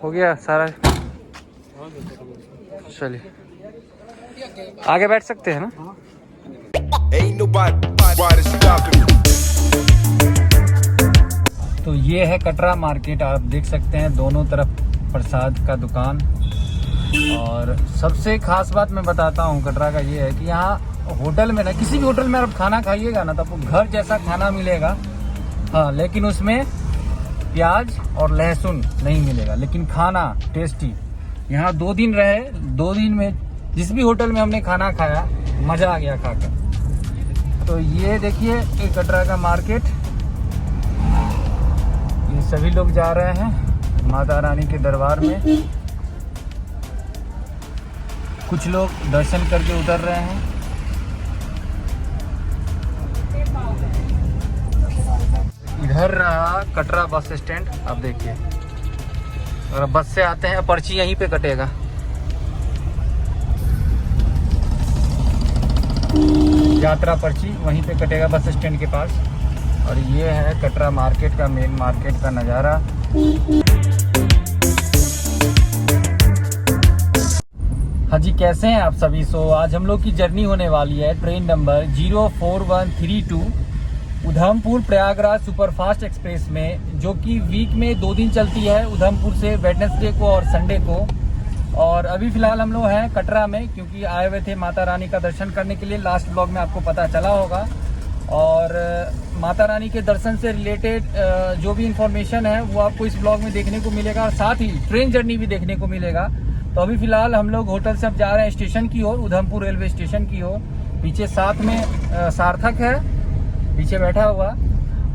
हो गया सारा? चलिए आगे बैठ सकते हैं ना? तो ये है कटरा मार्केट, आप देख सकते हैं दोनों तरफ प्रसाद का दुकान। और सबसे खास बात मैं बताता हूँ कटरा का ये है कि यहाँ होटल में ना, किसी भी होटल में आप खाना खाइएगा ना तो आपको घर जैसा खाना मिलेगा। हाँ, लेकिन उसमें प्याज और लहसुन नहीं मिलेगा, लेकिन खाना टेस्टी। यहाँ 2 दिन रहे, 2 दिन में जिस भी होटल में हमने खाना खाया मज़ा आ गया खाकर। तो ये देखिए ये कटरा का मार्केट, ये सभी लोग जा रहे हैं माता रानी के दरबार में। कुछ लोग दर्शन करके उतर रहे हैं। इधर रहा कटरा बस स्टैंड। अब देखिए अगर बस से आते हैं पर्ची यहीं पे कटेगा। यात्रा पर्ची वहीं पे कटेगा बस स्टैंड के पास। और ये है कटरा मार्केट का, मेन मार्केट का नज़ारा। हाँ जी, कैसे हैं आप सभी? आज हम लोग की जर्नी होने वाली है train number 04132 Udhampur Prayagraj superfast express में, जो कि वीक में 2 दिन चलती है, उधमपुर से वेडनेसडे को और संडे को। और अभी फ़िलहाल हम लोग हैं कटरा में, क्योंकि आए हुए थे माता रानी का दर्शन करने के लिए। लास्ट ब्लॉग में आपको पता चला होगा। और माता रानी के दर्शन से रिलेटेड जो भी इंफॉर्मेशन है वो आपको इस ब्लॉग में देखने को मिलेगा, और साथ ही ट्रेन जर्नी भी देखने को मिलेगा। तो अभी फ़िलहाल हम लोग होटल से अब जा रहे हैं स्टेशन की ओर, उधमपुर रेलवे स्टेशन की ओर। पीछे साथ में सार्थक है पीछे बैठा हुआ।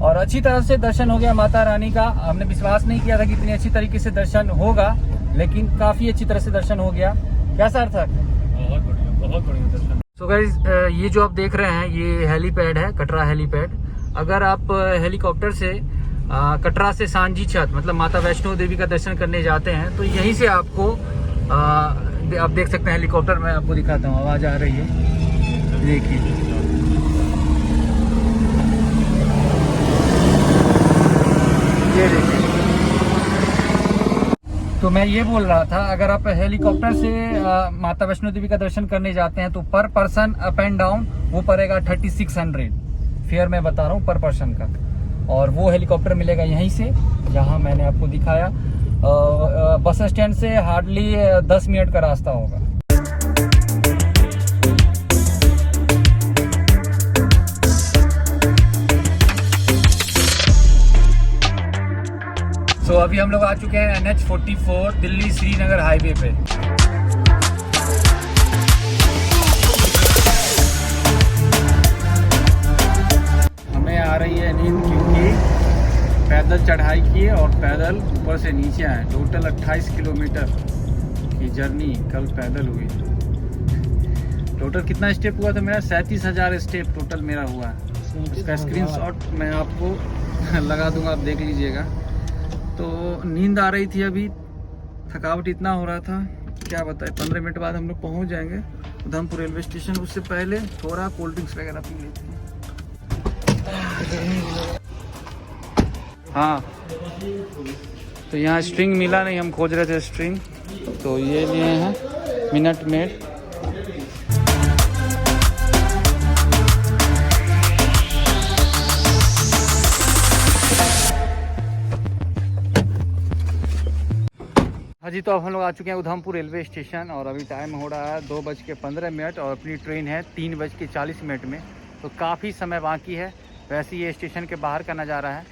और अच्छी तरह से दर्शन हो गया माता रानी का। हमने विश्वास नहीं किया था कि इतनी अच्छी तरीके से दर्शन होगा, लेकिन काफ़ी अच्छी तरह से दर्शन हो गया। क्या सार्थक? बहुत बढ़िया दर्शन। सो गाइस, ये जो आप देख रहे हैं ये हेलीपैड है, कटरा हेलीपैड। अगर आप हेलीकॉप्टर से कटरा से सांझी छत मतलब माता वैष्णो देवी का दर्शन करने जाते हैं तो यहीं से आपको आप देख सकते हैं हेलीकॉप्टर। मैं आपको दिखाता हूँ, आवाज़ आ रही है, देखिए। ये देखिए, तो मैं ये बोल रहा था, अगर आप हेलीकॉप्टर से माता वैष्णो देवी का दर्शन करने जाते हैं तो पर पर्सन अप एंड डाउन वो पड़ेगा 3600 फेयर मैं बता रहा हूँ पर पर्सन का। और वो हेलीकॉप्टर मिलेगा यहीं से जहाँ मैंने आपको दिखाया। बस स्टैंड से हार्डली 10 मिनट का रास्ता होगा। तो अभी हम लोग आ चुके हैं NH44 दिल्ली श्रीनगर हाईवे पे। हमें आ रही है नींद, क्योंकि पैदल चढ़ाई की है और पैदल ऊपर से नीचे आए। टोटल 28 किलोमीटर की जर्नी कल पैदल हुई। टोटल कितना स्टेप हुआ था मेरा? 37,000 स्टेप टोटल मेरा हुआ। उसका स्क्रीनशॉट मैं आपको लगा दूंगा, आप देख लीजिएगा। तो नींद आ रही थी, अभी थकावट इतना हो रहा था क्या बताए। 15 मिनट बाद हम लोग पहुँच जाएंगे उधमपुर रेलवे स्टेशन। उससे पहले थोड़ा कोल्ड ड्रिंक्स वगैरह पी लेते हैं। हाँ, तो यहाँ स्ट्रिंग मिला नहीं, हम खोज रहे थे स्ट्रिंग, तो ये लिए हैं मिनट मेड। हाँ जी, तो अब हम लोग आ चुके हैं उधमपुर रेलवे स्टेशन और अभी टाइम हो रहा है 2:15 और अपनी ट्रेन है 3:40 में। तो काफ़ी समय बाकी है। वैसे ये स्टेशन के बाहर का नज़ारा है।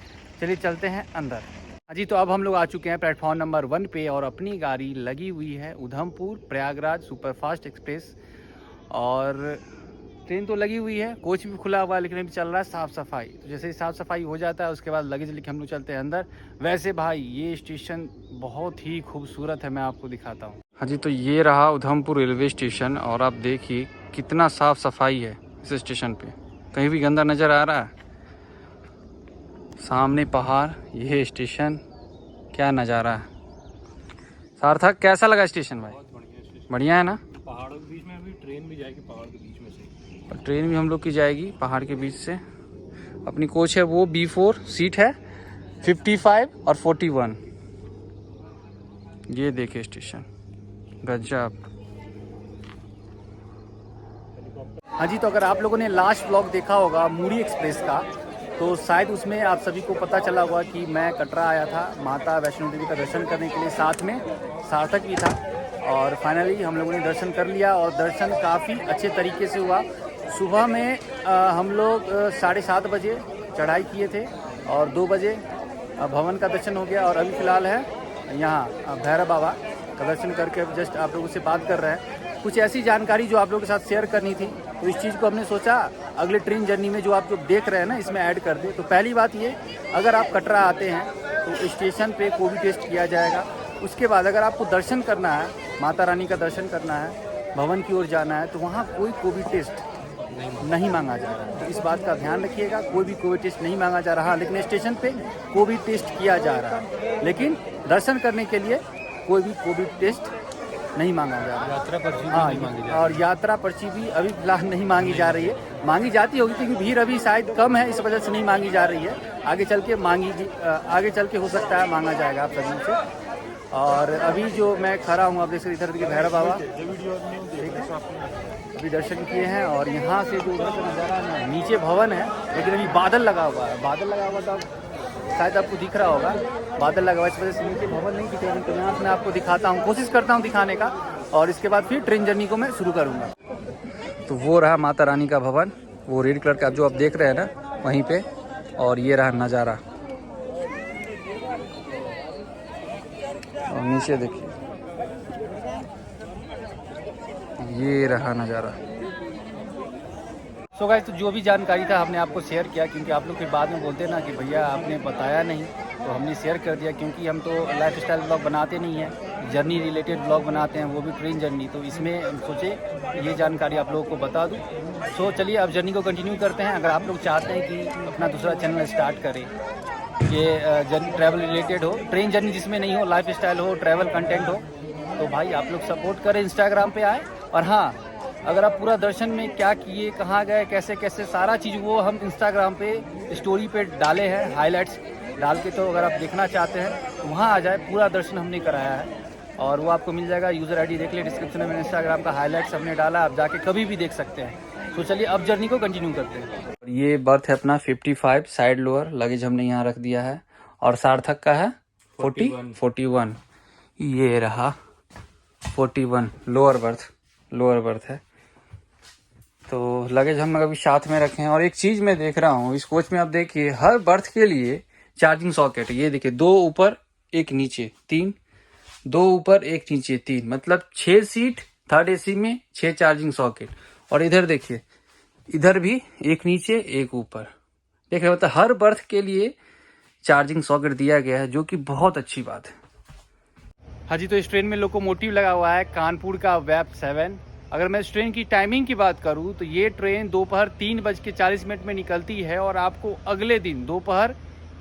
चलिए चलते हैं अंदर। हाँ जी, तो अब हम लोग आ चुके हैं प्लेटफॉर्म नंबर 1 पे और अपनी गाड़ी लगी हुई है उधमपुर प्रयागराज सुपरफास्ट एक्सप्रेस। और ट्रेन तो लगी हुई है, कोच भी खुला हुआ है, लेकिन अभी चल रहा है साफ़ सफाई। तो जैसे ही साफ़ सफाई हो जाता है उसके बाद लगेज लेके हम लोग चलते हैं अंदर। वैसे भाई ये स्टेशन बहुत ही खूबसूरत है, मैं आपको दिखाता हूँ। हाँ जी, तो ये रहा उधमपुर रेलवे स्टेशन और आप देखिए कितना साफ़ सफाई है इस स्टेशन पे। कहीं भी गंदा नज़र आ रहा है? सामने पहाड़, ये स्टेशन, क्या नज़ारा है। सार्थक, कैसा लगा स्टेशन भाई? बढ़िया है ना? पहाड़ों के बीच में अभी ट्रेन भी जाएगी पहाड़ के बीच में से। और ट्रेन भी हम लोग की जाएगी पहाड़ के बीच से। अपनी कोच है वो B4 सीट है 55 और 41। ये देखिए स्टेशन गजब। हाँ जी, तो अगर आप लोगों ने लास्ट व्लॉग देखा होगा मुरी एक्सप्रेस का, तो शायद उसमें आप सभी को पता चला होगा कि मैं कटरा आया था माता वैष्णो देवी का दर्शन करने के लिए, साथ में सार्थक भी था। और फाइनली हम लोगों ने दर्शन कर लिया और दर्शन काफ़ी अच्छे तरीके से हुआ। सुबह में हम लोग 7:30 बजे चढ़ाई किए थे और 2 बजे भवन का दर्शन हो गया। और अभी फ़िलहाल है यहाँ भैरव बाबा का दर्शन करके जस्ट आप लोगों से बात कर रहे हैं। कुछ ऐसी जानकारी जो आप लोगों के साथ शेयर करनी थी, तो इस चीज़ को हमने सोचा अगले ट्रेन जर्नी में जो आप जो देख रहे हैं ना, इसमें ऐड कर दे। तो पहली बात ये, अगर आप कटरा आते हैं तो स्टेशन पे कोविड टेस्ट किया जाएगा। उसके बाद अगर आपको दर्शन करना है, माता रानी का दर्शन करना है, भवन की ओर जाना है, तो वहाँ कोई कोविड टेस्ट नहीं मांगा जा रहा है। तो इस बात का ध्यान रखिएगा, कोई भी कोविड टेस्ट नहीं मांगा जा रहा, लेकिन स्टेशन पे कोविड टेस्ट किया जा रहा है। लेकिन दर्शन करने के लिए कोई भी कोविड टेस्ट नहीं मांगा जा रहा। यात्रा पर्ची भी हाँ, नहीं मांगी जा और यात्रा पर्ची भी अभी फिलहाल नहीं मांगी जा रही है। मांगी जाती होगी क्योंकि भीड़ अभी शायद कम है, इस वजह से नहीं मांगी जा रही है। आगे चल के हो सकता है मांगा जाएगा आप सभी से। और अभी जो मैं खड़ा हूँ, आप देख सकते इधर देखिए भैरव बाबा, ठीक है, अभी दर्शन किए हैं। और यहाँ से जो उधर का नज़ारा है, नीचे भवन है लेकिन अभी बादल लगा हुआ है। बादल लगा हुआ था, शायद आपको दिख रहा होगा, बादल लगा हुआ, इस वजह से नीचे भवन नहीं दिख रहा। तो यहाँ से मैं आपको दिखाता हूँ, कोशिश करता हूँ दिखाने का, और इसके बाद फिर ट्रेन जर्नी को मैं शुरू करूँगा। तो वो रहा माता रानी का भवन, वो रेड कलर का जो आप देख रहे हैं ना वहीं पे, और ये रहा नज़ारा। और नीचे देखिए ये रहा नज़ारा। सो गाइस, तो जो भी जानकारी था हमने आपको शेयर किया, क्योंकि आप लोग फिर बाद में बोलते ना कि भैया आपने बताया नहीं, तो हमने शेयर कर दिया। क्योंकि हम तो लाइफ स्टाइल ब्लॉग बनाते नहीं हैं, जर्नी रिलेटेड ब्लॉग बनाते हैं, वो भी ट्रेन जर्नी। तो इसमें हम सोचे ये जानकारी आप लोगों को बता दूं। सो चलिए अब जर्नी को कंटिन्यू करते हैं। अगर आप लोग चाहते हैं कि अपना दूसरा चैनल स्टार्ट करें, ये जर्नी ट्रैवल रिलेटेड हो, ट्रेन जर्नी जिसमें नहीं हो, लाइफ स्टाइल हो, ट्रैवल कंटेंट हो, तो भाई आप लोग सपोर्ट करें, इंस्टाग्राम पे आए। और हाँ, अगर आप पूरा दर्शन में क्या किए, कहाँ गए, कैसे कैसे सारा चीज़ वो हम इंस्टाग्राम पे स्टोरी पे डाले हैं, हाइलाइट्स डाल के। तो अगर आप देखना चाहते हैं तो वहाँ आ जाए, पूरा दर्शन हमने कराया है और वो आपको मिल जाएगा। यूज़र आईडी देख ले डिस्क्रिप्शन में, इंस्टाग्राम का हाइलाइट्स हमने डाला, आप जाके कभी भी देख सकते हैं। तो चलिए अब जर्नी को कंटिन्यू करते हैं। ये बर्थ है अपना 55 साइड लोअर, लगेज हमने यहाँ रख दिया है। और सार्थक का है 41। ये रहा 41 लोअर बर्थ है। तो लगेज हम अभी साथ में रखे हैं। और एक चीज मैं देख रहा हूँ इस कोच में, आप देखिए हर बर्थ के लिए चार्जिंग सॉकेट। ये देखिए 2 ऊपर 1 नीचे 3, 2 ऊपर 1 नीचे 3, मतलब 6 सीट थर्ड एसी में 6 चार्जिंग सॉकेट। और इधर देखिए, इधर भी 1 नीचे 1 ऊपर। देख रहे, मतलब हर बर्थ के लिए चार्जिंग सॉकेट दिया गया है, जो कि बहुत अच्छी बात है। हाँ जी, तो इस ट्रेन में लोकोमोटिव लगा हुआ है कानपुर का वेब 7। अगर मैं इस ट्रेन की टाइमिंग की बात करूं तो ये ट्रेन दोपहर 3:40 में निकलती है और आपको अगले दिन दोपहर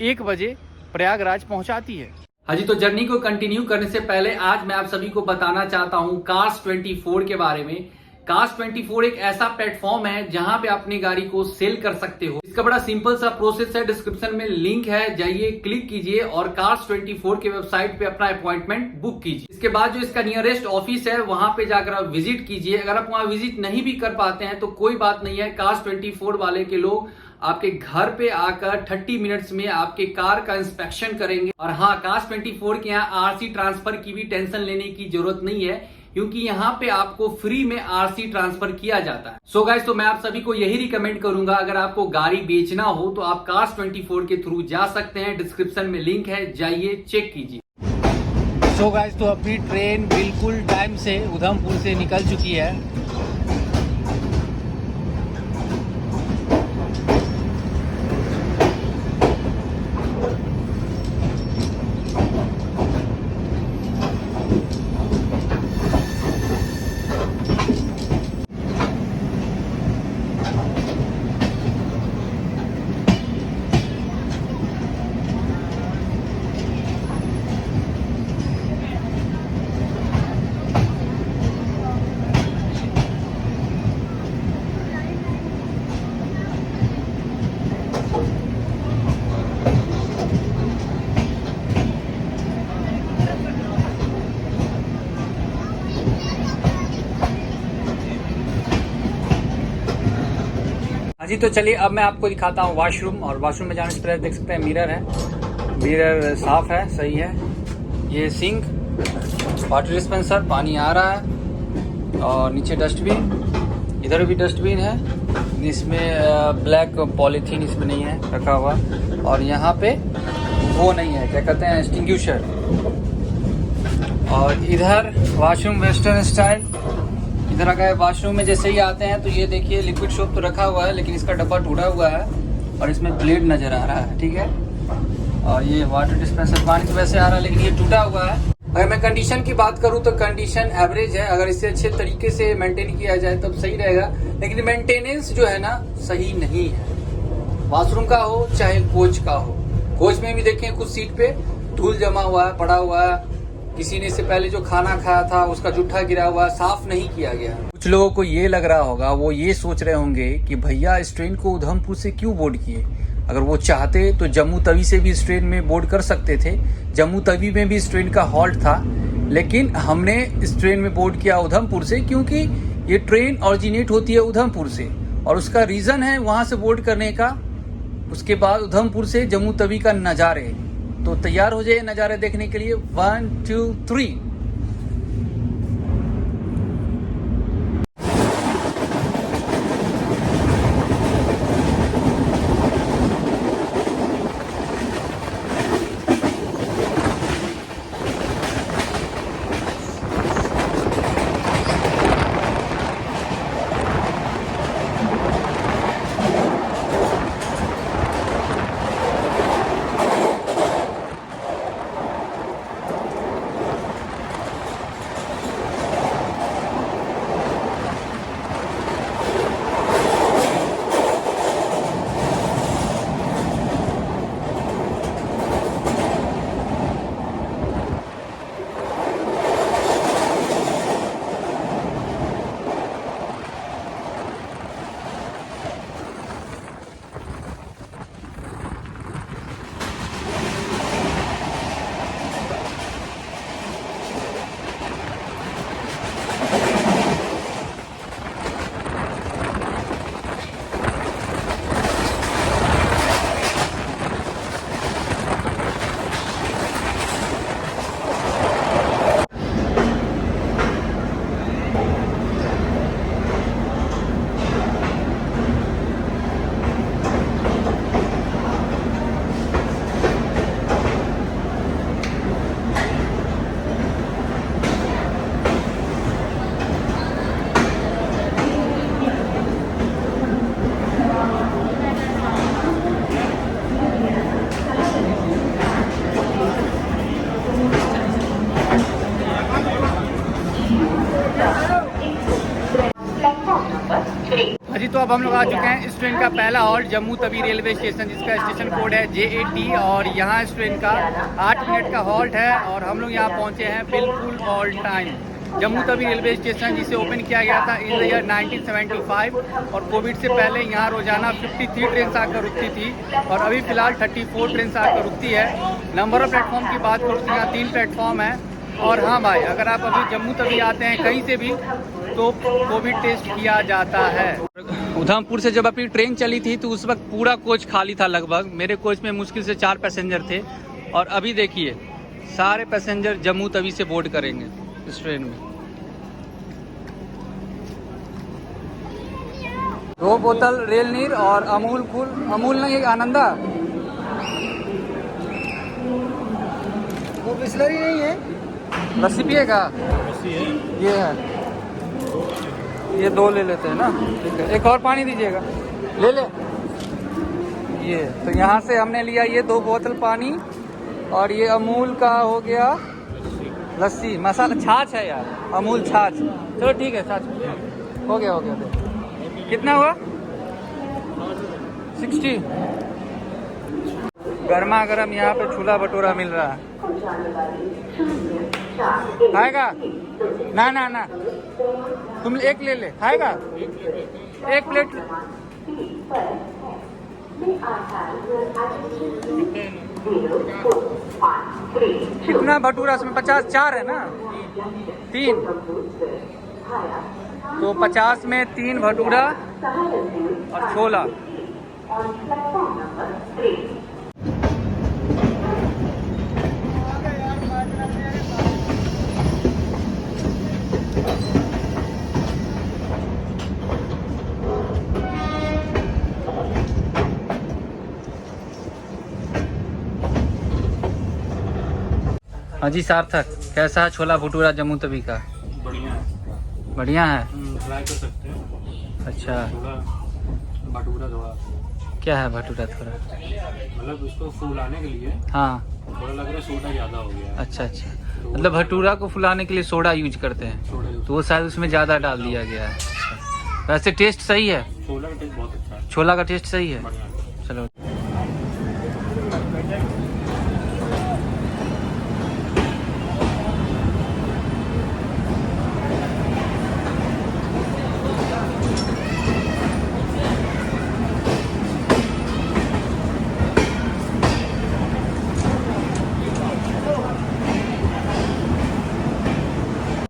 1 बजे प्रयागराज पहुंचाती है। हाँ जी, तो जर्नी को कंटिन्यू करने से पहले आज मैं आप सभी को बताना चाहता हूं कार्स 24 के बारे में। कार्स 24 एक ऐसा प्लेटफॉर्म है जहां पे अपनी गाड़ी को सेल कर सकते हो। इसका बड़ा सिंपल सा प्रोसेस है, डिस्क्रिप्शन में लिंक है, जाइए क्लिक कीजिए और कार्स 24 के वेबसाइट पे अपना अपॉइंटमेंट बुक कीजिए। इसके बाद जो इसका नियरेस्ट ऑफिस है वहां पे जाकर आप विजिट कीजिए। अगर आप वहां विजिट नहीं भी कर पाते हैं तो कोई बात नहीं है, कार्स 24 वाले के लोग आपके घर पे आकर 30 मिनट्स में आपके कार का इंस्पेक्शन करेंगे। और हाँ, कार्स 24 के यहाँ आरसी ट्रांसफर की भी टेंशन लेने की जरूरत नहीं है, क्योंकि यहाँ पे आपको फ्री में आरसी ट्रांसफर किया जाता है। सो गाइस, तो मैं आप सभी को यही रिकमेंड करूंगा, अगर आपको गाड़ी बेचना हो तो आप कार्स 24 के थ्रू जा सकते हैं। डिस्क्रिप्शन में लिंक है, जाइए चेक कीजिए। सो गाइस, तो अभी ट्रेन बिल्कुल टाइम से उधमपुर से निकल चुकी है। जी तो चलिए अब मैं आपको दिखाता हूँ वॉशरूम। और वॉशरूम में जाने से पहले देख सकते हैं मिरर है, मिरर साफ है, सही है। ये सिंक, वाटर डिस्पेंसर, पानी आ रहा है, और नीचे डस्टबिन, इधर भी डस्टबिन है, इसमें ब्लैक पॉलीथीन इसमें नहीं है रखा हुआ, और यहाँ पे वो नहीं है, क्या कहते हैं, एक्सटिंग्विशर। और इधर वॉशरूम वेस्टर्न स्टाइल। इधर अगर वॉशरूम में जैसे ही आते हैं तो ये देखिए लिक्विड सोप तो रखा हुआ है, लेकिन इसका डब्बा टूटा हुआ है और इसमें ब्लेड नज़र आ रहा है, ठीक है। और ये वाटर डिस्पेंसर, पानी तो वैसे आ रहा है लेकिन ये टूटा हुआ है। अगर मैं कंडीशन की बात करूं तो कंडीशन एवरेज है, अगर इसे अच्छे तरीके से मेंटेन किया जाए तब सही रहेगा, लेकिन मेंटेनेंस जो है ना सही नहीं है। वॉशरूम का हो चाहे कोच का हो, कोच में भी देखें कुछ सीट पे धूल जमा हुआ है, पड़ा हुआ है, किसी ने इससे पहले जो खाना खाया था उसका जूठा गिरा हुआ है, साफ नहीं किया गया। कुछ लोगों को ये लग रहा होगा, वो ये सोच रहे होंगे कि भैया इस ट्रेन को उधमपुर से क्यों बोर्ड किए। अगर वो चाहते तो जम्मू तवी से भी इस ट्रेन में बोर्ड कर सकते थे, जम्मू तवी में भी इस ट्रेन का हॉल्ट था, लेकिन हमने इस ट्रेन में बोर्ड किया उधमपुर से, क्योंकि ये ट्रेन ऑरिजिनेट होती है उधमपुर से और उसका रीज़न है वहाँ से बोर्ड करने का। उसके बाद उधमपुर से जम्मू तवी का नज़ारे, तो तैयार हो जाइए नज़ारे देखने के लिए। 1 2 3। जी तो अब हम लोग आ चुके हैं इस ट्रेन का पहला halt Jammu Tawi railway station, जिसका स्टेशन कोड है JAT, और यहाँ इस ट्रेन का 8 मिनट का हॉल्ट है और हम लोग यहाँ पहुँचे हैं बिल्कुल all time. Jammu Tawi railway station जिसे ओपन किया गया था इन ईयर 1975 और कोविड से पहले यहाँ रोजाना 53 ट्रेन आकर रुकती थी और अभी फ़िलहाल 34 ट्रेन आकर रुकती है। नंबर ऑफ प्लेटफॉर्म की बात करूँ तो यहाँ 3 प्लेटफॉर्म है। और हाँ भाई, अगर आप अभी जम्मू तवी आते हैं कहीं से भी तो कोविड टेस्ट किया जाता है। उधमपुर से जब अपनी ट्रेन चली थी तो उस वक्त पूरा कोच खाली था लगभग। मेरे कोच में मुश्किल से 4 पैसेंजर थे और अभी देखिए सारे पैसेंजर जम्मू तवी से बोर्ड करेंगे इस ट्रेन में। 2 बोतल रेल नीर और अमूल कूल, अमूल नहीं आनंदा, वो बिस्लरी नहीं है, लस्सी पिएगा, ये है, ये 2 ले लेते हैं ना, ठीक है। एक और पानी दीजिएगा, ले ले ये। तो यहाँ से हमने लिया ये 2 बोतल पानी और ये अमूल का हो गया लस्सी, मसाला छाछ है यार, अमूल छाछ। चलो ठीक है, छाछ हो गया, हो गया। कितना हुआ? 60। गर्मा गर्म यहाँ पे छोला भटूरा मिल रहा है, खाएगा? ना ना ना, तुम एक ले ले, खाएगा? 1 प्लेट। कितना भटूरा इसमें? 50, 4 है ना, 3। तो 50 में 3 भटूरा और छोला। हाँ जी सार्थक, कैसा है छोला भटूरा जम्मू तवी का? बढ़िया है। बढ़िया है। ट्राई कर सकते हैं। अच्छा, थोड़ा भटूरा थोड़ा क्या है भटूरा थोड़ा? मतलब उसको फूलाने के लिए हाँ, थोड़ा लग रहा है सोडा ज़्यादा हो गया है। अच्छा अच्छा, मतलब भटूरा को फुलाने के लिए सोडा यूज करते हैं, सोडा यूज़ तो वो शायद उसमें ज़्यादा डाल दिया गया है। अच्छा। वैसे टेस्ट सही है, छोला का टेस्ट बहुत अच्छा है। छोला का टेस्ट सही है। बढ़िया है। चलो।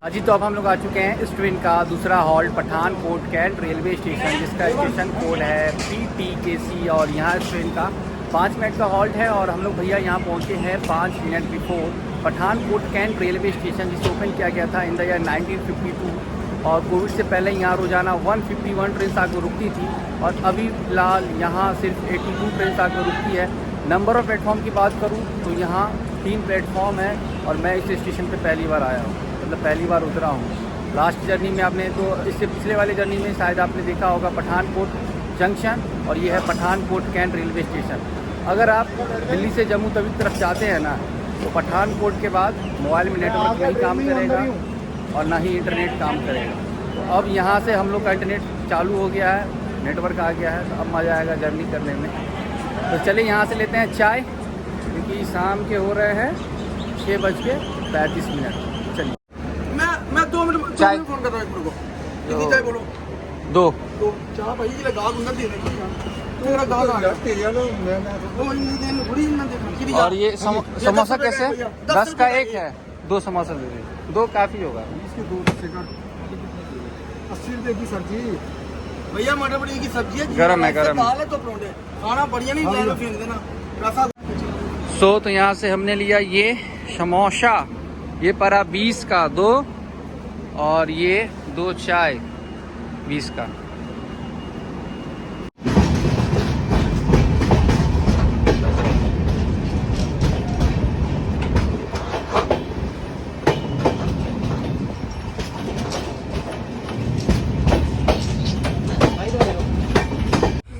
हाँ जी, तो अब हम लोग आ चुके हैं इस ट्रेन का दूसरा halt Pathankot cantt railway station, जिसका स्टेशन कोड है PTKC। और यहाँ इस ट्रेन का 5 मिनट का हॉल्ट है और हम लोग भैया यहाँ पहुँचे हैं 5 minute before Pathankot cantt railway station, जिसे ओपन किया गया था इन द ईयर 1952। और कोविड से पहले यहाँ रोजाना 151 ट्रेन आकर रुकती थी और अभी फ़िलहाल यहाँ सिर्फ 82 ट्रेन आकर रुकती है। नंबर ऑफ़ प्लेटफॉर्म की बात करूँ तो यहाँ 3 प्लेटफॉर्म है और मैं इस स्टेशन पे पहली बार आया हूँ, मतलब पहली बार उतरा हूँ। लास्ट जर्नी में आपने तो इससे पिछले वाले जर्नी में शायद आपने देखा होगा पठानकोट जंक्शन, और ये है पठानकोट कैंट रेलवे स्टेशन। अगर आप दिल्ली से जम्मू तवी की तरफ जाते हैं ना, तो पठानकोट के बाद मोबाइल में नेटवर्क नहीं काम करेगा और ना ही इंटरनेट काम करेगा। तो अब यहाँ से हम लोग का इंटरनेट चालू हो गया है, नेटवर्क आ गया है, तो अब मज़ा आएगा जर्नी करने में। तो चलिए यहाँ से लेते हैं चाय, क्योंकि शाम के हो रहे हैं 6:35। चलिए मैं 2 मिनट चाय फोन कर रहा हूँ को। कितनी चाय बोलो? 2। तो चाह भाई ये लगा दूंगा दे दे तेरा गाल आ गया तेरे वाला मैं इन दिन थोड़ी ना देखा। और ये समोसा कैसे है? 10 का 1 है, 2 समोसा दे दीजिए, 2 काफ़ी होगा। इसके 2 का 80 रुपए की सब्जी भैया, मटर पनीर की सब्जी है, गरम है, गरम है। दाल है तो परोंठे खाना बढ़िया नहीं दाल फेंक देना रसा। तो यहाँ से हमने लिया ये समोसा, ये पड़ा 20 का 2, और ये 2 चाय 20 का।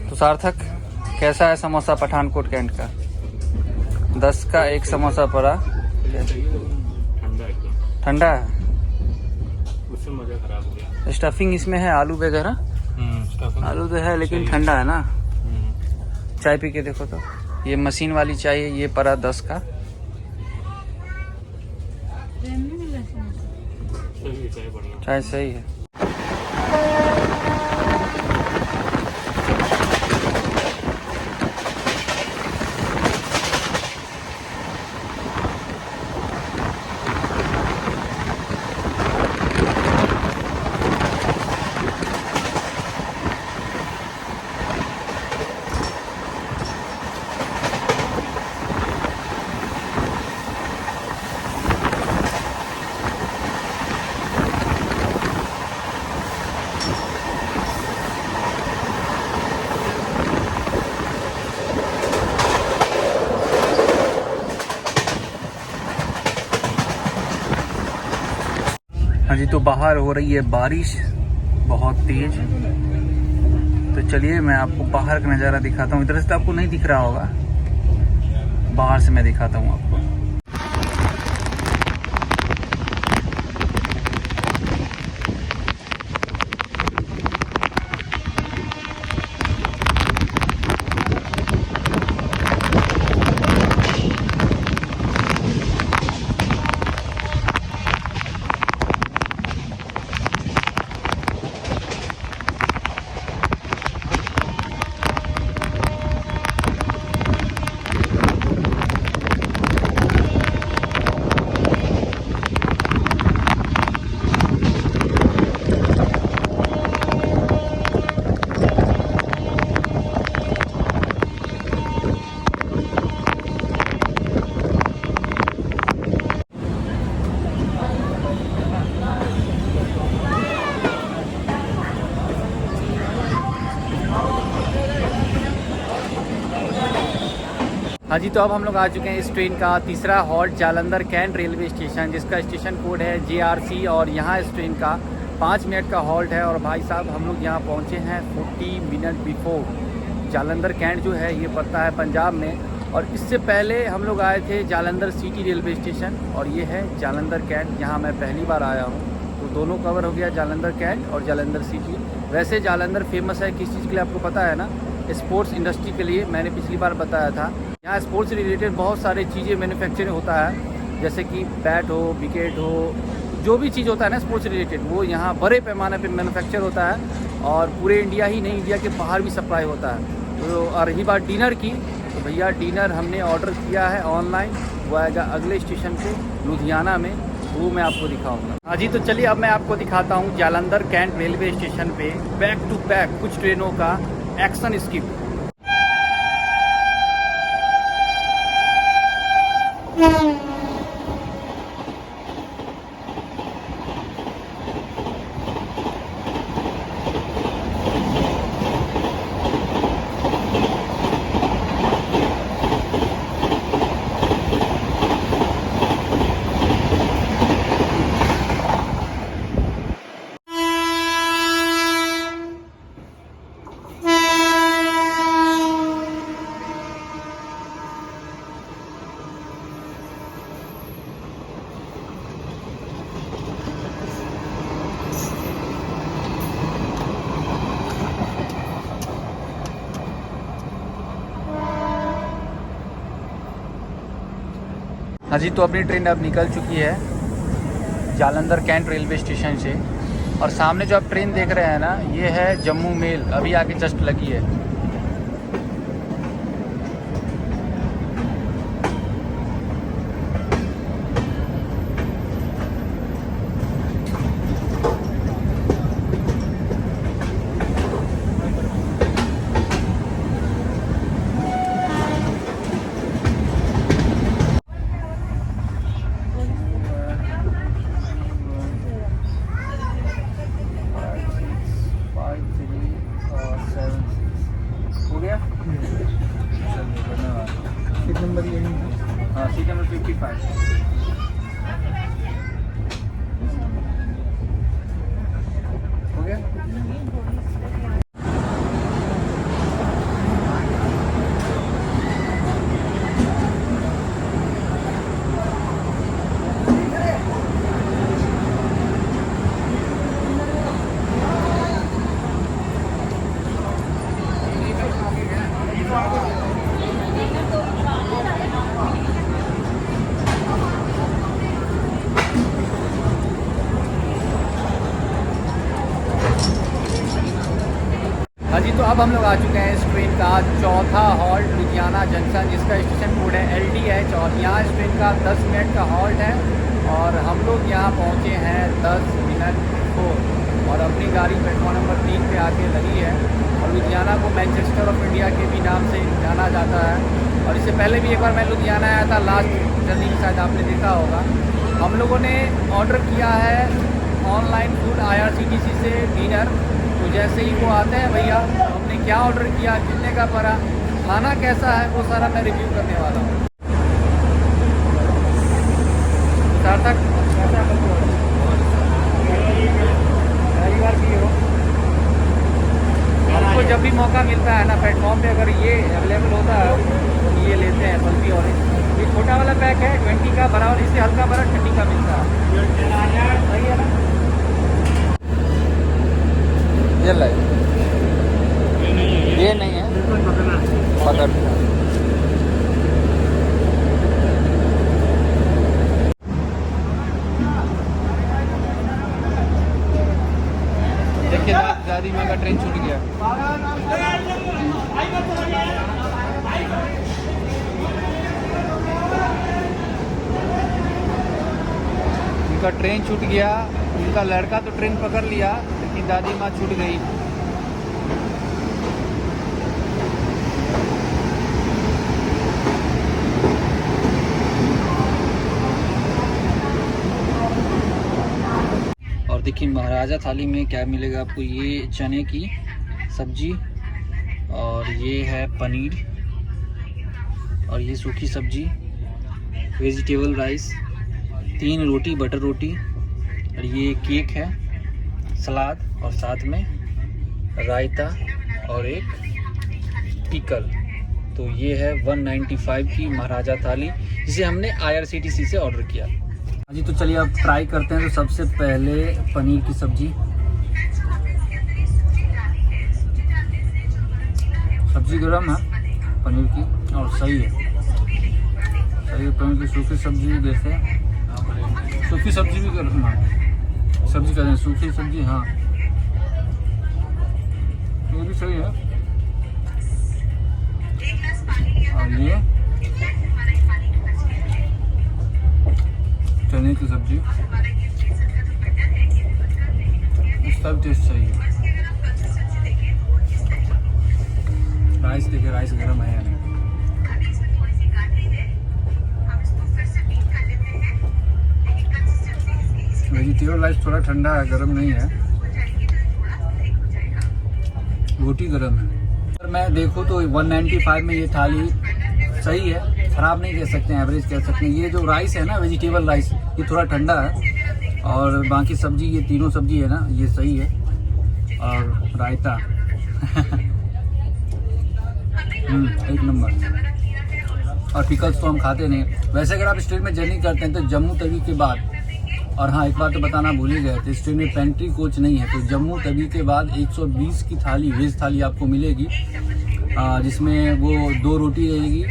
तो सार्थक, कैसा है समोसा पठानकोट कैंट का? 10 का 1 समोसा पड़ा। ठंडा एकदम ठंडा है, उससे मज़ा खराब हो गया। स्टफिंग इसमें है आलू वगैरह, आलू तो है लेकिन ठंडा है ना। चाय पी के देखो तो, ये मशीन वाली चाय है, ये पड़ा 10 का। चाय सही है। हाँ जी, तो बाहर हो रही है बारिश बहुत तेज। तो चलिए मैं आपको बाहर का नज़ारा दिखाता हूँ। इधर से तो आपको नहीं दिख रहा होगा, बाहर से मैं दिखाता हूँ आपको। हाँ जी, तो अब हम लोग आ चुके हैं इस ट्रेन का तीसरा halt Jalandhar cantt railway station, जिसका स्टेशन कोड है JRC। और यहाँ इस ट्रेन का 5 मिनट का हॉल्ट है। और भाई साहब हम लोग यहाँ पहुँचे हैं 40 मिनट बिफोर। जालंधर कैंट जो है ये पड़ता है पंजाब में, और इससे पहले हम लोग आए थे जालंधर सिटी रेलवे स्टेशन, और ये है जालंधर कैंट। यहाँ मैं पहली बार आया हूँ, तो दोनों कवर हो गया, जालंधर कैंट और जालंधर सिटी। वैसे जालंधर फेमस है किस चीज़ के लिए आपको पता है ना? स्पोर्ट्स इंडस्ट्री के लिए। मैंने पिछली बार बताया था, यहाँ स्पोर्ट्स से रिलेटेड बहुत सारी चीज़ें मैन्युफैक्चरिंग होता है, जैसे कि बैट हो, विकेट हो, जो भी चीज़ होता है ना स्पोर्ट्स से रिलेटेड, वो यहाँ बड़े पैमाने पे मैन्युफैक्चर होता है। और पूरे इंडिया ही नहीं, इंडिया के बाहर भी सप्लाई होता है। तो और रही बात डिनर की, तो भैया डिनर हमने ऑर्डर किया है ऑनलाइन, वो आएगा अगले स्टेशन पे लुधियाना में, वो मैं आपको दिखाऊंगा। हाँ जी, तो चलिए अब मैं आपको दिखाता हूँ जालंधर कैंट रेलवे स्टेशन पे बैक टू बैक कुछ ट्रेनों का एक्शन स्किप। हाँ जी, तो अपनी ट्रेन अब निकल चुकी है जालंधर कैंट रेलवे स्टेशन से, और सामने जो आप ट्रेन देख रहे हैं ना, ये है जम्मू मेल, अभी आगे जस्ट लगी है। हो गया? सीट नंबर ये नहीं है। हाँ, सीट नंबर 55। हो गया? हाँ जी, तो अब हम लोग आ चुके हैं इस ट्रेन का चौथा हॉल्ट लुधियाना जंक्शन, जिसका स्टेशन कोड है LDH। और यहाँ इस ट्रेन का 10 मिनट का हॉल्ट है, और हम लोग यहाँ पहुँचे हैं 10 मिनट बिफोर। और अपनी गाड़ी प्लेटफॉर्म नंबर 3 पे आके लगी है। और लुधियाना को मैनचेस्टर ऑफ इंडिया के भी नाम से जाना जाता है। और इससे पहले भी एक बार मैं लुधियाना आया था, लास्ट जर्नी में शायद आपने देखा होगा। हम लोगों ने ऑर्डर किया है ऑनलाइन फूड IRCTC से डिनर। तो जैसे ही वो आते हैं भैया, हमने क्या ऑर्डर किया, कितने का पड़ा, खाना कैसा है, वो सारा मैं रिव्यू करने वाला हूँ। सार्थक पहली बार किए हो? हमको जब भी मौका मिलता है ना प्लेटफॉर्म पे, अगर ये अवेलेबल होता है तो ये लेते हैं पल्पी ऑरेंज। ये छोटा वाला पैक है 20 का, बराबर इससे हल्का बड़ा 30 का मिलता है। सही है ना? ये नहीं है, पकड़। देखिए दादी माँ का ट्रेन छूट गया। उनका ट्रेन छूट गया, उनका लड़का तो ट्रेन पकड़ लिया, लेकिन दादी माँ छूट गई। और देखिए महाराजा थाली में क्या मिलेगा आपको, ये चने की सब्जी, और ये है पनीर, और ये सूखी सब्जी, वेजिटेबल राइस, 3 रोटी बटर रोटी, और ये केक है, सलाद और साथ में रायता और एक पिकल। तो ये है 195 की महाराजा थाली, जिसे हमने IRCTC से ऑर्डर किया। जी तो चलिए अब ट्राई करते हैं। तो सबसे पहले पनीर की सब्जी, सब्जी गरम है पनीर की और सही है, सही है। पनीर की सूखी सब्जी जैसे, सूखी सब्जी भी गरम है, सब्जी करें सूखी सब्जी, हाँ ये भी सही है। और ये चने की सब्जी, इसका भी टेस्ट सही है। राइस देखिए, राइस गर्म है या नहीं। वेजिटेबल राइस थोड़ा ठंडा है, गर्म नहीं है। रोटी गर्म है। अगर मैं देखूँ तो 195 में ये थाली सही है, ख़राब नहीं कह सकते हैं, एवरेज कह सकते हैं। ये जो राइस है ना, वेजिटेबल राइस, ये थोड़ा ठंडा है। और बाकी सब्जी, ये तीनों सब्जी है ना, ये सही है। और रायता एक नंबर। और पिकल्स तो हम खाते नहीं। वैसे अगर आप इस ट्रेन में जर्नी करते हैं तो जम्मू तवी के बाद, और हाँ एक बात तो बताना भूल ही गए थे, इस ट्रेन में पेंट्री कोच नहीं है। तो जम्मू तवी के बाद 120 की थाली, वेज थाली आपको मिलेगी, जिसमें वो 2 रोटी रहेगी,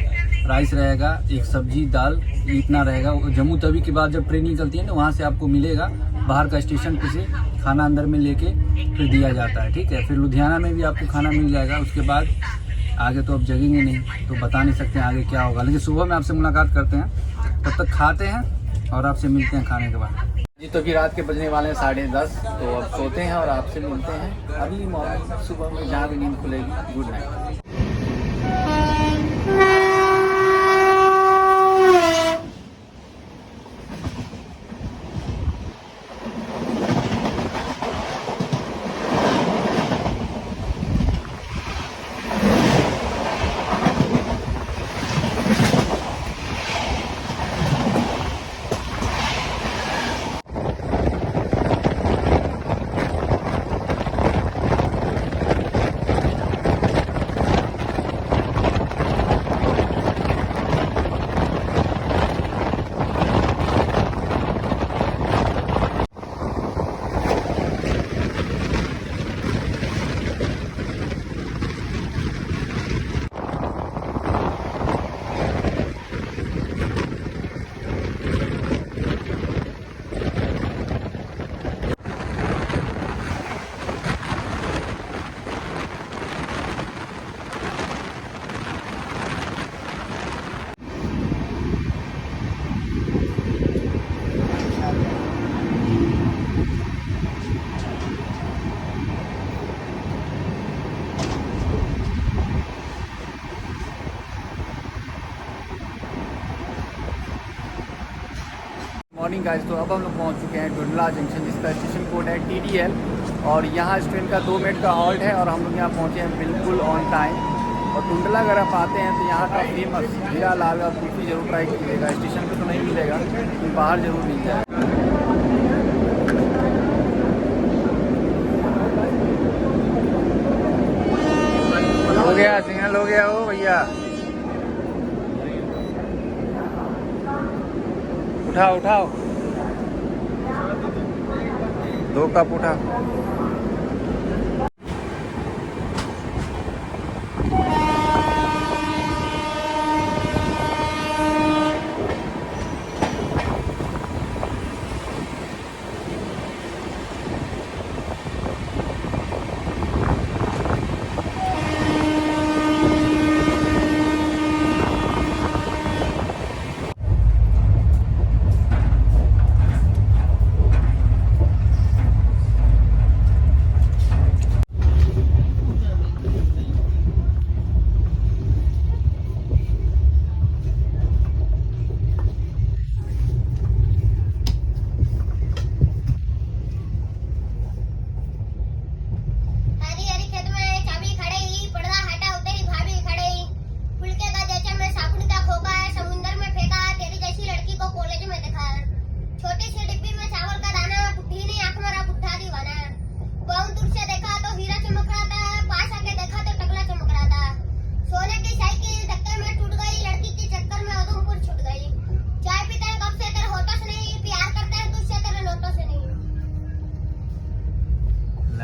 राइस रहेगा, एक सब्जी दाल, इतना रहेगा। जम्मू तवी के बाद जब ट्रेन निकलती है ना, वहाँ से आपको मिलेगा बाहर का स्टेशन पे से खाना अंदर में लेके फिर दिया जाता है, ठीक है। फिर लुधियाना में भी आपको खाना मिल जाएगा। उसके बाद आगे तो अब जगेंगे नहीं, तो बता नहीं सकते हैं आगे क्या होगा, लेकिन सुबह में आपसे मुलाकात करते हैं। तब तक खाते हैं और आपसे मिलते हैं खाने के बाद। जी तो अभी रात के बजने वाले हैं 10:30, तो अब सोते हैं और आपसे मिलते हैं अगली मॉर्निंग सुबह में, जहाँ भी नींद खुलेगी। Good night. मॉर्निंग गाइस, तो अब हम लोग पहुंच चुके हैं टुंडला जंक्शन, जिसका स्टेशन कोड है TDL। और यहाँ इस ट्रेन का 2 मिनट का हॉल्ट है और हम लोग यहाँ पहुँचे हैं बिल्कुल ऑन टाइम। और टुंडला अगर आप आते हैं तो यहाँ का फेमस हीरा लाल का कुल्फी जरूर ट्राई कीजिएगा। स्टेशन पे तो नहीं मिलेगा, तो बाहर जरूर मिल जाएगा। हो गया सिग्नल, हो गया हो भैया, उठाओ उठाओ, 2 कप उठा।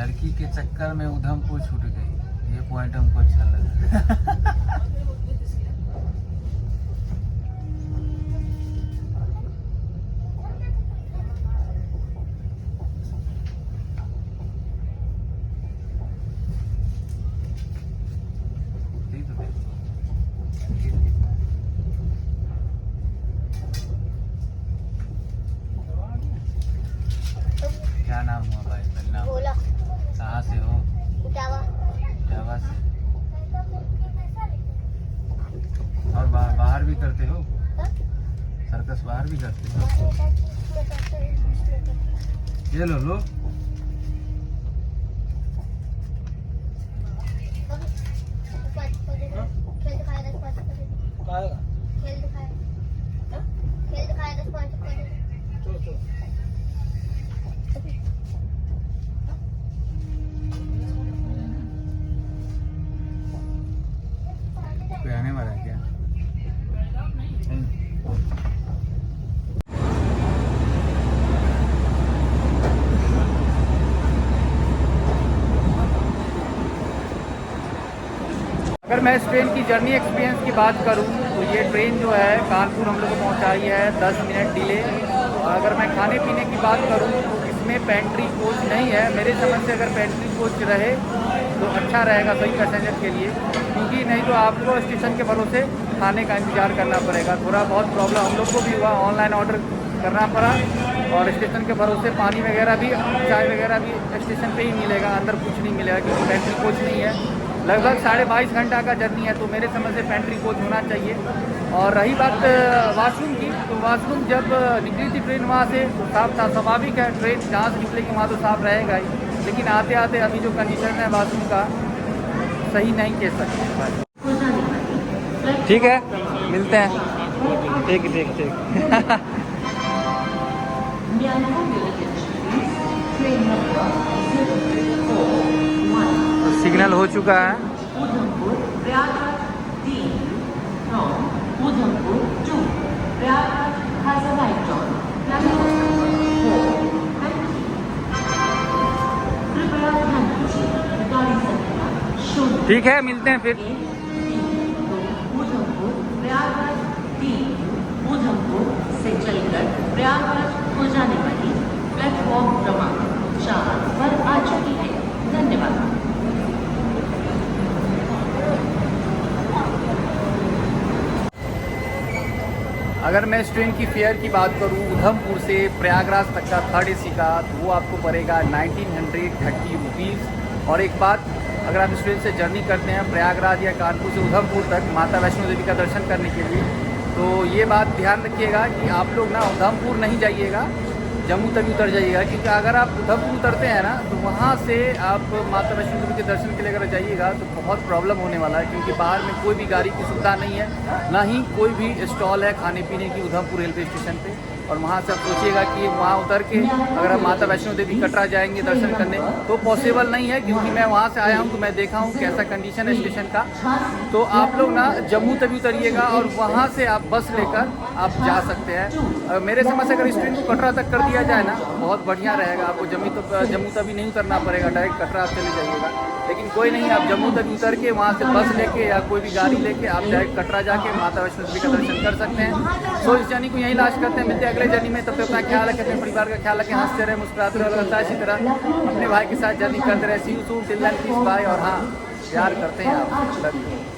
लड़की के चक्कर में उधमपुर छूट गई, ये पॉइंट हमको अच्छा लगा। क्या नाम हुआ भाई? नाम बोला कहाँ से हो? जावा जावा से। और बाहर भी करते हो? सर्कस बाहर भी करते हो? ये लो लो। खेल दिखाया 10 5 खेल दिखाया 10 5 कोई आने वाला है क्या? अगर मैं इस ट्रेन की जर्नी एक्सपीरियंस की बात करूं तो ये ट्रेन जो है कानपुर हम लोग को पहुंचाई है 10 मिनट डिले। और अगर मैं खाने पीने की बात करूं तो इसमें पेंट्री कोच नहीं है। मेरे समझ से अगर पेंट्री कोच रहे तो अच्छा रहेगा सभी पैसेंजर के लिए, क्योंकि नहीं तो आपको स्टेशन के भरोसे खाने का इंतज़ार करना पड़ेगा। थोड़ा बहुत प्रॉब्लम हम लोग को भी हुआ, ऑनलाइन ऑर्डर करना पड़ा और स्टेशन के भरोसे पानी वगैरह भी, चाय वगैरह भी स्टेशन पे ही मिलेगा, अंदर कुछ नहीं मिलेगा क्योंकि पेंट्री कोच नहीं है। लगभग 22.5 घंटा का जर्नी है, तो मेरे समझ से पेंट्री कोच होना चाहिए। और रही बात वाशरूम की, तो वाशरूम जब निकली थी ट्रेन वहाँ से तो साफ था। स्वाभाविक है, ट्रेन जहाँ से निकलेगी वहाँ तो साफ रहेगा ही, लेकिन आते आते अभी जो कंडीशन है वाशरूम का सही नहीं कह सकते। ठीक है, मिलते हैं। ठीक। सिग्नल हो चुका है। Udhampur Prayagraj 3 from Udhampur to Prayagraj has arrived on platform 4. कृपया ध्यान दीजिए, गाड़ी संख्या 0 ठीक है, मिलते हैं फिर। उधमपुर प्रयागराज 3 उधमपुर से चलकर प्रयागराज हो जाने वाली प्लेटफॉर्म क्रमांक 4 पर आ चुकी है। धन्यवाद। अगर मैं इस ट्रेन की फेयर की बात करूं उधमपुर से प्रयागराज तक का 3rd AC का, तो वो आपको पड़ेगा 1930 रुपीज़। और एक बात, अगर आप इस ट्रेन से जर्नी करते हैं प्रयागराज या कानपुर से उधमपुर तक माता वैष्णो देवी का दर्शन करने के लिए, तो ये बात ध्यान रखिएगा कि आप लोग ना उधमपुर नहीं जाइएगा, जम्मू तवी उतर जाइएगा। क्योंकि अगर आप उधमपुर उतरते हैं ना तो वहाँ से आप माता वैष्णो देवी के दर्शन के लिए अगर जाइएगा तो बहुत प्रॉब्लम होने वाला है, क्योंकि बाहर में कोई भी गाड़ी की सुविधा नहीं है, ना ही कोई भी स्टॉल है खाने पीने की उधमपुर रेलवे स्टेशन पे। और वहाँ से आप सोचिएगा कि वहाँ उतर के अगर हम माता वैष्णो देवी कटरा जाएंगे दर्शन करने तो पॉसिबल नहीं है, क्योंकि मैं वहाँ से आया हूँ तो मैं देखा हूँ कैसा कंडीशन है स्टेशन का। तो आप लोग ना जम्मू तवी उतरिएगा और वहाँ से आप बस लेकर आप जा सकते हैं। मेरे समझ से अगर इस ट्रेन को कटरा तक कर दिया जाए ना बहुत बढ़िया रहेगा, आपको जम्मू तवी नहीं उतरना पड़ेगा, डायरेक्ट कटरा आप चले जाइएगा। लेकिन कोई नहीं, आप जम्मू तक उतर के वहाँ से बस लेके या कोई भी गाड़ी लेके आप डायरेक्ट कटरा जाके माता वैष्णो देवी का दर्शन कर सकते हैं। सो इस जर्नी को यहीं लास्ट करते हैं, मिलते हैं अगले जर्नी में। तब तक अपना ख्याल रखें, अपने परिवार का ख्याल रखें, हंसते रहे, मुस्कुराते रहे और लगता है इसी तरह अपने भाई के साथ जर्नी करते रहे। See you soon, till then, peace, bye. और हाँ, प्यार करते हैं आप, लव यू।